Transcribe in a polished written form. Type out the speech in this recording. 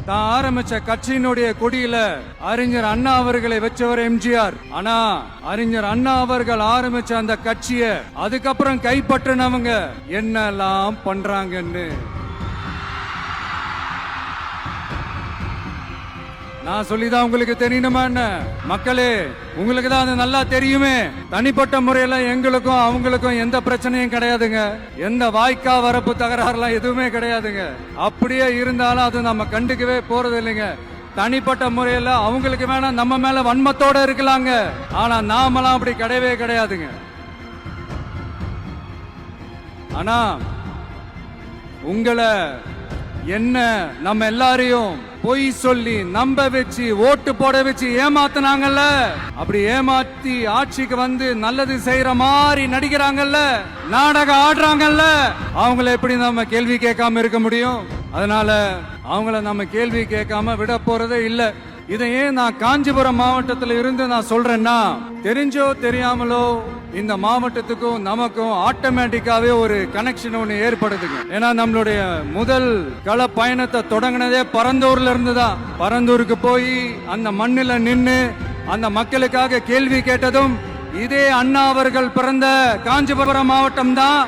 தான் ஆரம்பிச்ச கட்சியினுடைய கொடியில அறிஞர் அண்ணா அவர்களை வச்சவர் எம்ஜிஆர். ஆனா அறிஞர் அண்ணா அவர்கள் ஆரம்பிச்ச அந்த கட்சியை அதுக்கப்புறம் கைப்பற்றினவங்க என்னெல்லாம் பண்றாங்கன்னு நான் சொல்லிதான் உங்களுக்கு தெரியணுமா என்ன? மக்களே, உங்களுக்கு தான் அது நல்லா தெரியுமே. தனிப்பட்ட முறையில எங்களுக்கும் அவங்களுக்கும் எந்த பிரச்சனையும் கிடையாதுங்க. எந்த வாய்க்கா வரப்பு தகராறுலாம் எதுவுமே கிடையாதுங்க. அப்படியே இருந்தாலும் அது நம்ம கண்டுக்கவே போறது இல்லைங்க. தனிப்பட்ட முறையில அவங்களுக்கு வேணா நம்ம மேல வன்மத்தோட இருக்கலாங்க. ஆனா நாமெல்லாம் அப்படி கிடையவே கிடையாதுங்க. ஆனா உங்களை என்ன நம்ம எல்லாரையும் பொய் சொல்லி நம்ப வச்சு ஓட்டு போட வச்சு ஏமாத்தினாங்கல்ல, அப்படி ஏமாத்தி ஆட்சிக்கு வந்து நல்லது செய்யற மாதிரி நடிக்கிறாங்கல்ல, நாடகம் ஆடுறாங்கல்ல, அவங்கள எப்படி நம்ம கேள்வி கேட்காம இருக்க முடியும்? அதனால அவங்கள நம்ம கேள்வி கேட்காம விட போறதே இல்ல. இதை ஏன் நான் காஞ்சிபுரம் மாவட்டத்தில் இருந்து நான் சொல்றேன்னா, தெரிஞ்சோ தெரியாமலோ இந்த மாவட்டத்துக்கும் நமக்கும் ஆட்டோமேட்டிக்காவே ஒரு கனெக்ஷன் ஒண்ணு ஏற்படுதுங்க. ஏன்னா நம்மளுடைய முதல் கள பயணத்தை தொடங்கினதே பரந்தூர்ல இருந்துதான். பரந்தூருக்கு போய் அந்த மண்ணில நின்னு அந்த மக்களுக்காக கேள்வி கேட்டதும் இதே அண்ணா அவர்கள் பிறந்த காஞ்சிபுரம் மாவட்டம் தான்.